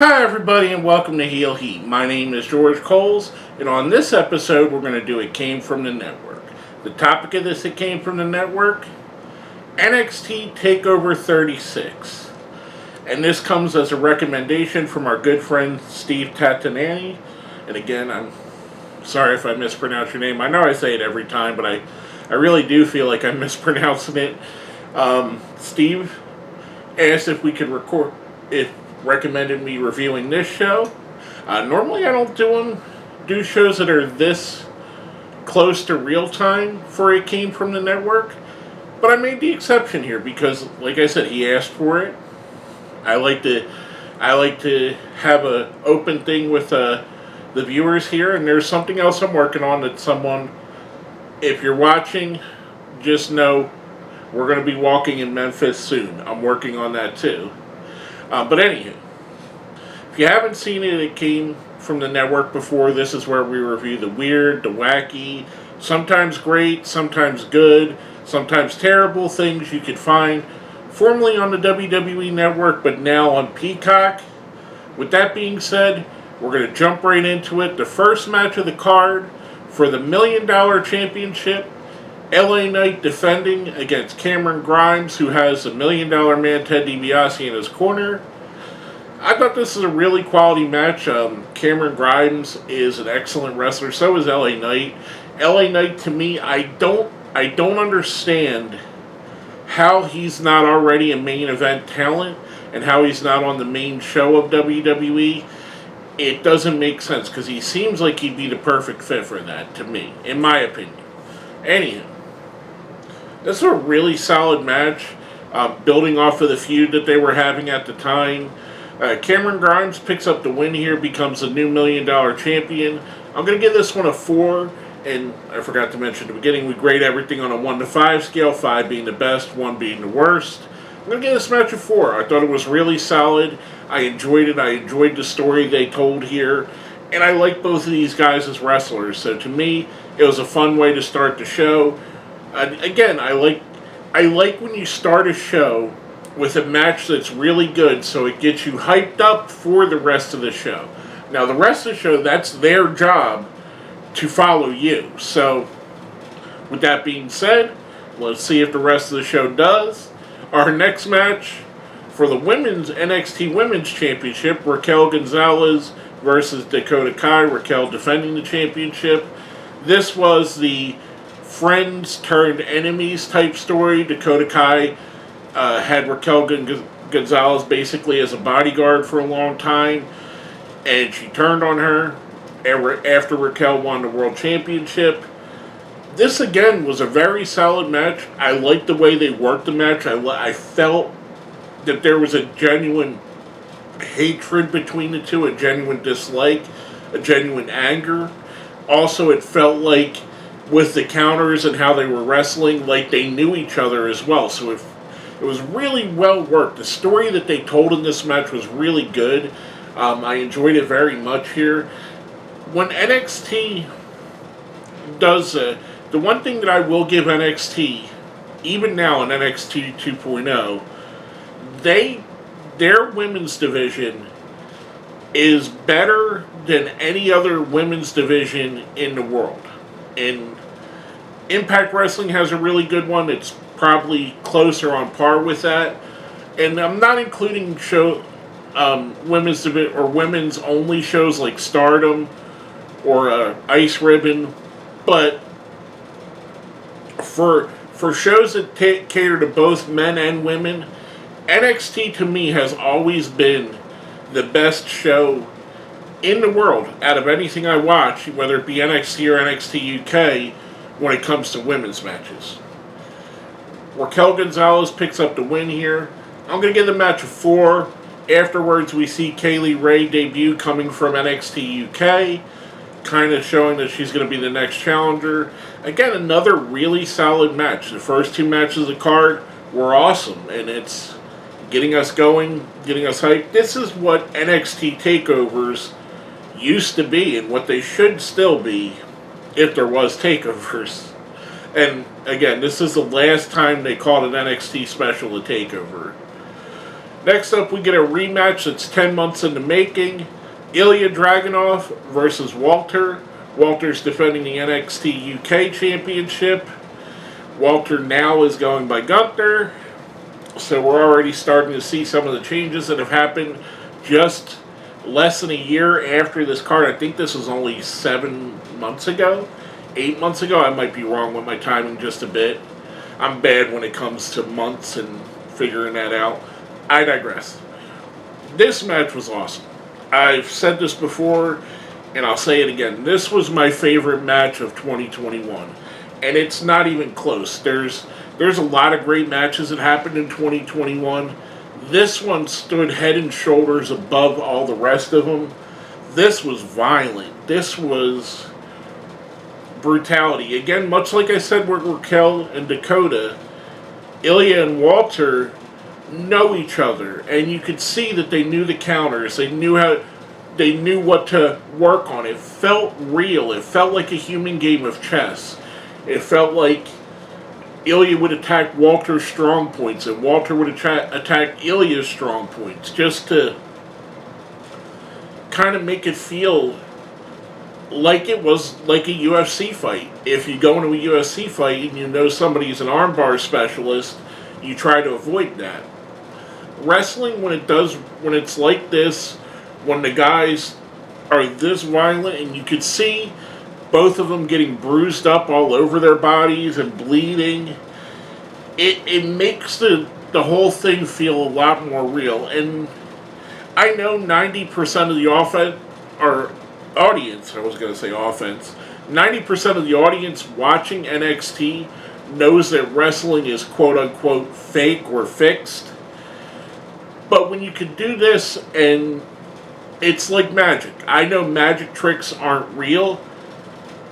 Hi everybody and welcome to Heel Heat. My name is George Coles, and on this episode we're going to do It Came From the Network. The topic of this It Came From the Network, NXT TakeOver 36. And this comes as a recommendation from our good friend Steve Tatanani. And again, I'm sorry if I mispronounce your name. I know I say it every time, but I really do feel like I'm mispronouncing it. Steve asked if we could recommended me reviewing this show. Normally I don't do shows that are this close to real time for It Came From the Network, but I made the exception here because, like I said, he asked for it. I like to have a open thing with the viewers here, and there's something else I'm working on that if you're watching, just know we're going to be walking in Memphis soon. I'm working on that too. But anywho, if you haven't seen it, It Came From the Network before. This is where we review the weird, the wacky, sometimes great, sometimes good, sometimes terrible things you could find formerly on the WWE Network, but now on Peacock. With that being said, we're going to jump right into it. The first match of the card for the $1 Million Championship. LA Knight defending against Cameron Grimes, who has a $1 Million Man Ted DiBiase in his corner. I thought this was a really quality match. Cameron Grimes is an excellent wrestler. So is LA Knight. LA Knight, to me, I don't understand how he's not already a main event talent and how he's not on the main show of WWE. It doesn't make sense because he seems like he'd be the perfect fit for that, to me, in my opinion. Anywho, this was a really solid match, building off of the feud that they were having at the time. Cameron Grimes picks up the win here, becomes the new $1 Million champion. I'm going to give this one a 4, and I forgot to mention at the beginning, we grade everything on a 1 to 5 scale, 5 being the best, 1 being the worst. I'm going to give this match a 4. I thought it was really solid. I enjoyed it. I enjoyed the story they told here, and I like both of these guys as wrestlers. So to me, it was a fun way to start the show. Again, I like when you start a show with a match that's really good, so it gets you hyped up for the rest of the show. Now, the rest of the show, that's their job to follow you. So, with that being said, let's see if the rest of the show does. Our next match for the women's NXT Women's Championship, Raquel Gonzalez versus Dakota Kai. Raquel defending the championship. This was the friends turned enemies type story. Dakota Kai had Raquel Gonzalez basically as a bodyguard for a long time, and she turned on her after Raquel won the World Championship. This again was a very solid match. I liked the way they worked the match. I felt that there was a genuine hatred between the two, a genuine dislike, a genuine anger. Also, it felt like with the counters and how they were wrestling, like they knew each other as well. So it was really well worked. The story that they told in this match was really good. I enjoyed it very much here. When NXT does the one thing that I will give NXT, even now in NXT 2.0, their women's division is better than any other women's division in the world. And Impact Wrestling has a really good one. It's probably closer on par with that. And I'm not including women's division or women's only shows like Stardom or Ice Ribbon, but for shows that cater to both men and women, NXT to me has always been the best show in the world out of anything I watch, whether it be NXT or NXT UK, when it comes to women's matches. Raquel Gonzalez picks up the win here. I'm going to give the match a 4. Afterwards, we see Kaylee Ray debut coming from NXT UK, kind of showing that she's going to be the next challenger. Again, another really solid match. The first 2 matches of the card were awesome, and it's getting us going, getting us hyped. This is what NXT takeovers used to be, and what they should still be if there was takeovers. And again, this is the last time they called an NXT special a takeover. Next up, we get a rematch that's 10 months in the making. Ilia Draganov versus Walter. Walter's defending the NXT UK Championship. Walter now is going by Gunther. So we're already starting to see some of the changes that have happened just less than a year after this card. I think this was only 7 months ago. 8 months ago. I might be wrong with my timing just a bit. I'm bad when it comes to months and figuring that out. I digress. This match was awesome. I've said this before, and I'll say it again. This was my favorite match of 2021. And it's not even close. There's a lot of great matches that happened in 2021. This one stood head and shoulders above all the rest of them. This was violent. This was brutality. Again, much like I said with Raquel and Dakota, Ilia and Walter know each other, and you could see that they knew the counters. They knew what to work on. It felt real. It felt like a human game of chess. It felt like Ilia would attack Walter's strong points, and Walter would attack Ilia's strong points, just to kind of make it feel like it was like a UFC fight. If you go into a UFC fight and you know somebody's an armbar specialist, you try to avoid that. Wrestling, when it's like this, when the guys are this violent, and you could see both of them getting bruised up all over their bodies and bleeding, it makes the whole thing feel a lot more real. And I know 90% of the audience, I was going to say offense, 90% of the audience watching NXT knows that wrestling is quote-unquote fake or fixed. But when you can do this, and it's like magic. I know magic tricks aren't real,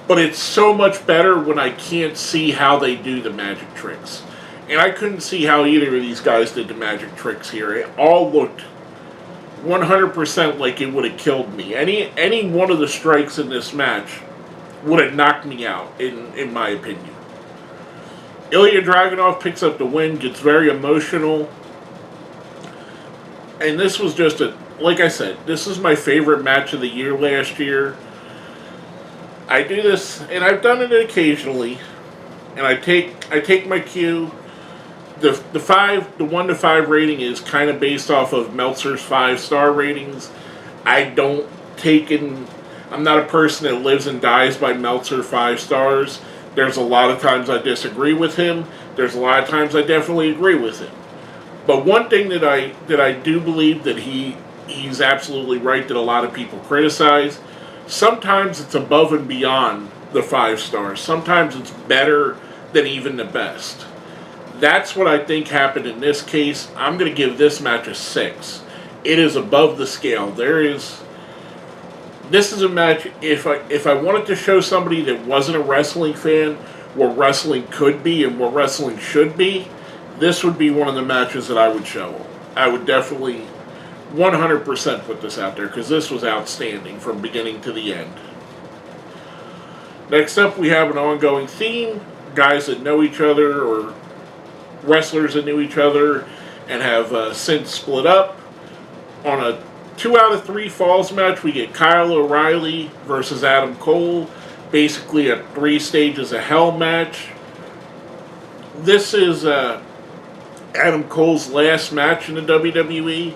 but it's so much better when I can't see how they do the magic tricks. And I couldn't see how either of these guys did the magic tricks here. It all looked 100% like it would have killed me. Any one of the strikes in this match would have knocked me out, in my opinion. Ilia Dragunov picks up the win, gets very emotional. And this was just like I said, this is my favorite match of the year last year. I do this, and I've done it occasionally, and I take my cue. The 1 to 5 rating is kind of based off of Meltzer's 5-star ratings. I'm not a person that lives and dies by Meltzer 5 stars. There's a lot of times I disagree with him. There's a lot of times I definitely agree with him. But one thing that I do believe that he's absolutely right, that a lot of people criticize, sometimes it's above and beyond the 5 stars. Sometimes it's better than even the best. That's what I think happened in this case. I'm going to give this match a 6. It is above the scale. This is a match, if I wanted to show somebody that wasn't a wrestling fan what wrestling could be and what wrestling should be, this would be one of the matches that I would show them. I would definitely 100% put this out there, because this was outstanding from beginning to the end. Next up, we have an ongoing theme. Guys that know each other, or wrestlers that knew each other and have since split up. On a 2 out of 3 falls match, we get Kyle O'Reilly versus Adam Cole. Basically a 3 stages of hell match. This is Adam Cole's last match in the WWE,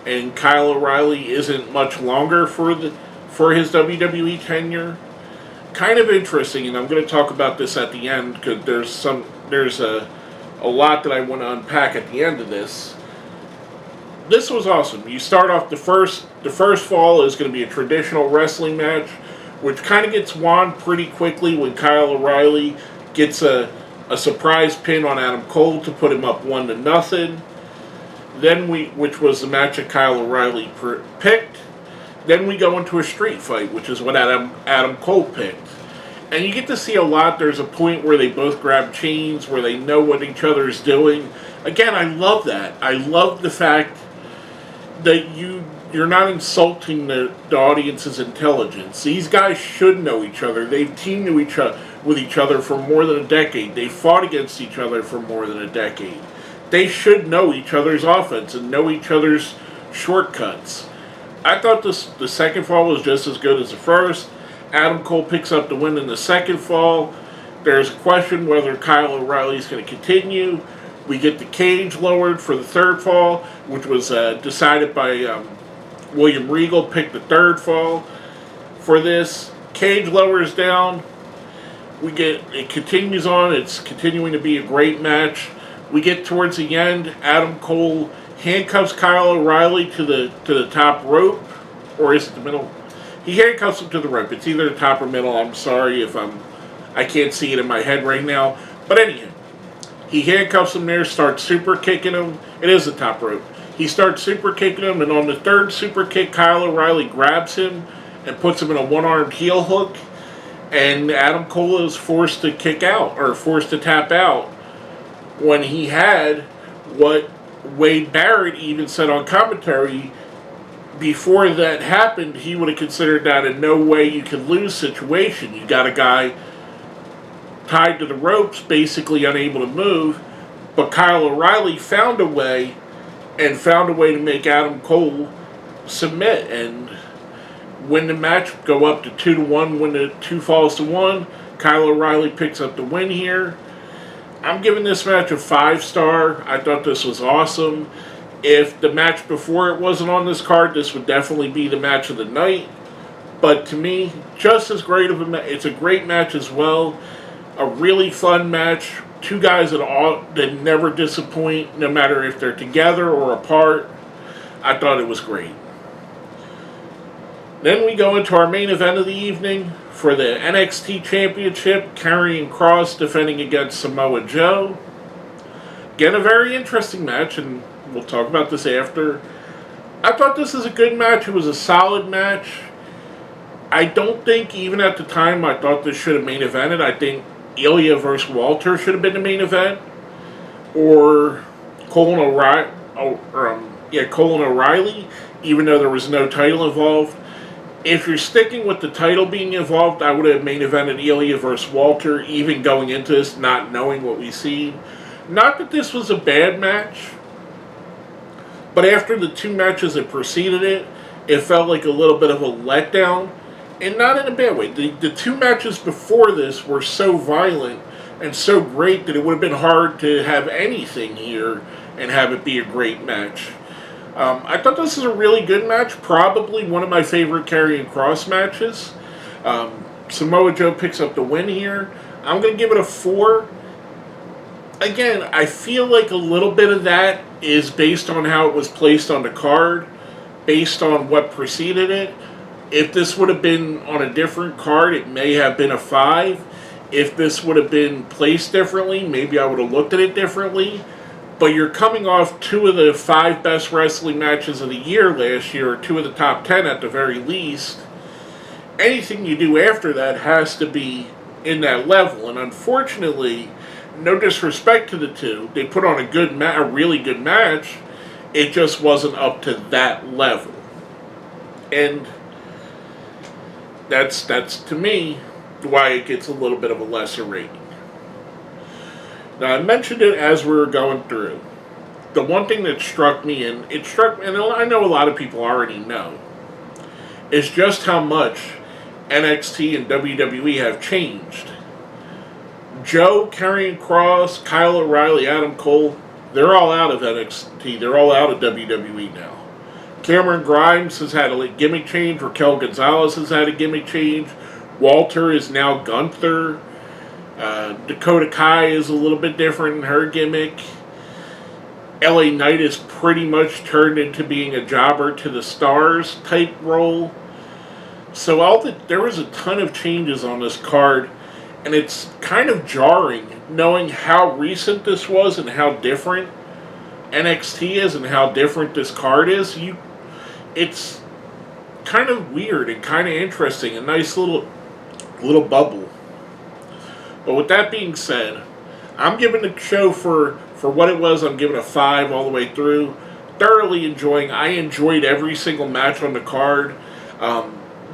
and Kyle O'Reilly isn't much longer for his WWE tenure. Kind of interesting, and I'm going to talk about this at the end, because there's a lot that I want to unpack at the end of this. This was awesome. You start off the first fall is going to be a traditional wrestling match, which kind of gets won pretty quickly when Kyle O'Reilly gets a surprise pin on Adam Cole to put him up 1-0. Then which was the match that Kyle O'Reilly picked. Then we go into a street fight, which is what Adam Cole picked. And you get to see a lot. There's a point where they both grab chains, where they know what each other is doing. Again, I love that. I love the fact that you're not insulting the audience's intelligence. These guys should know each other. They've teamed with each other for more than a decade. They fought against each other for more than a decade. they should know each other's offense and know each other's shortcuts. I thought the second fall was just as good as the first. Adam Cole picks up the win in the second fall. There's a question whether Kyle O'Reilly is going to continue. We get the cage lowered for the third fall, which was decided by William Regal, picked the third fall for this. Cage lowers down. It continues on. It's continuing to be a great match. We get towards the end. Adam Cole handcuffs Kyle O'Reilly to the top rope, or is it the middle? He handcuffs him to the rope. It's either the top or middle. I'm sorry if I can't see it in my head right now. But anyhow, he handcuffs him there, starts super kicking him. It is the top rope. He starts super kicking him, and on the third super kick, Kyle O'Reilly grabs him and puts him in a one-armed heel hook. And Adam Cole is forced to kick out, or forced to tap out, when he had what Wade Barrett even said on commentary. Before that happened, he would have considered that a no way you can lose situation. You got a guy tied to the ropes, basically unable to move, but Kyle O'Reilly found a way to make Adam Cole submit and win the match, go up to 2-1, win the 2 falls to 1. Kyle O'Reilly picks up the win here. I'm giving this match a 5-star. I thought this was awesome. If the match before it wasn't on this card, this would definitely be the match of the night. But to me, just as great of a match. It's a great match as well. A really fun match. Two guys that never disappoint, no matter if they're together or apart. I thought it was great. Then we go into our main event of the evening for the NXT Championship. Karrion Kross defending against Samoa Joe. Again, a very interesting match, and we'll talk about this after. I thought this was a good match. It was a solid match. I don't think, even at the time, I thought this should have main evented. I think Ilia versus Walter should have been the main event. Or Cole and O'Reilly, even though there was no title involved. If you're sticking with the title being involved, I would have main evented Ilia versus Walter, even going into this, not knowing what we see. Not that this was a bad match, but after the 2 matches that preceded it, it felt like a little bit of a letdown, and not in a bad way. The 2 matches before this were so violent and so great that it would have been hard to have anything here and have it be a great match. I thought this was a really good match, probably one of my favorite Karrion Kross matches. Samoa Joe picks up the win here. I'm going to give it a 4. Again, I feel like a little bit of that is based on how it was placed on the card, based on what preceded it. If this would have been on a different card, it may have been a 5. If this would have been placed differently, maybe I would have looked at it differently. But you're coming off 2 of the 5 best wrestling matches of the year last year, or 2 of the top 10 at the very least. Anything you do after that has to be in that level. And unfortunately, no disrespect to the 2, they put on a really good match. It just wasn't up to that level. And that's to me why it gets a little bit of a lesser rating. Now, I mentioned it as we were going through. The one thing that struck me, and I know a lot of people already know, is just how much NXT and WWE have changed. Joe, Karrion Kross, Kyle O'Reilly, Adam Cole, they're all out of NXT. They're all out of WWE now. Cameron Grimes has had a gimmick change. Raquel Gonzalez has had a gimmick change. Walter is now Gunther. Dakota Kai is a little bit different in her gimmick. LA Knight is pretty much turned into being a jobber to the stars type role. So there was a ton of changes on this card, and it's kind of jarring knowing how recent this was and how different NXT is and how different this card is. It's kind of weird and kind of interesting, a nice little bubble. But with that being said, I'm giving the show for what it was, I'm giving a 5 all the way through. Thoroughly enjoying. I enjoyed every single match on the card.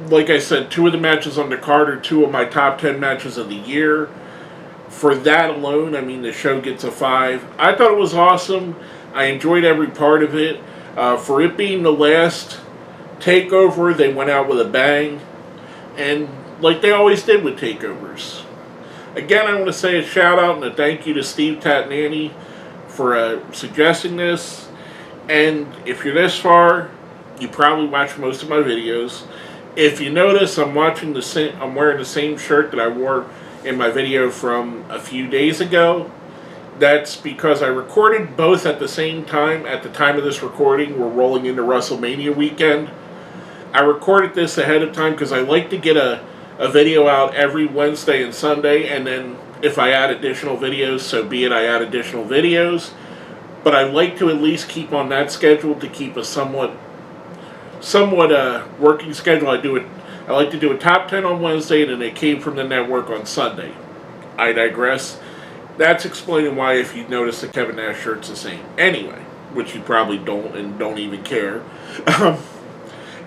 Like I said, 2 of the matches on the card are 2 of my top 10 matches of the year. for that alone, I mean, the show gets a 5. I thought it was awesome. I enjoyed every part of it. For it being the last takeover, they went out with a bang. And like they always did with takeovers. Again, I want to say a shout out and a thank you to Steve Tatnani for suggesting this. And if you're this far, you probably watch most of my videos. If you notice, I'm wearing the same shirt that I wore in my video from a few days ago. That's because I recorded both at the same time. At the time of this recording, we're rolling into WrestleMania weekend. I recorded this ahead of time because I like to get a video out every Wednesday and Sunday, and then if I add additional videos, so be it, I add additional videos. But I like to at least keep on that schedule to keep a somewhat working schedule. I like to do a top 10 on Wednesday, and then it came from the network on Sunday. I digress. That's explaining why, if you notice, the Kevin Nash shirt's the same. Anyway, which you probably don't and don't even care.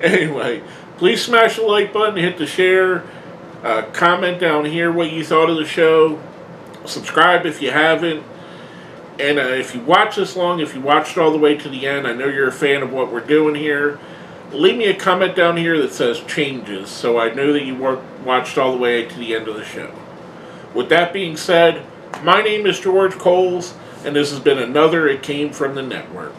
Anyway, please smash the like button, hit the share, comment down here what you thought of the show, subscribe if you haven't, and if you watch this long, if you watched all the way to the end, I know you're a fan of what we're doing here, leave me a comment down here that says changes, so I know that you watched all the way to the end of the show. With that being said, my name is George Coles, and this has been another It Came From the Network.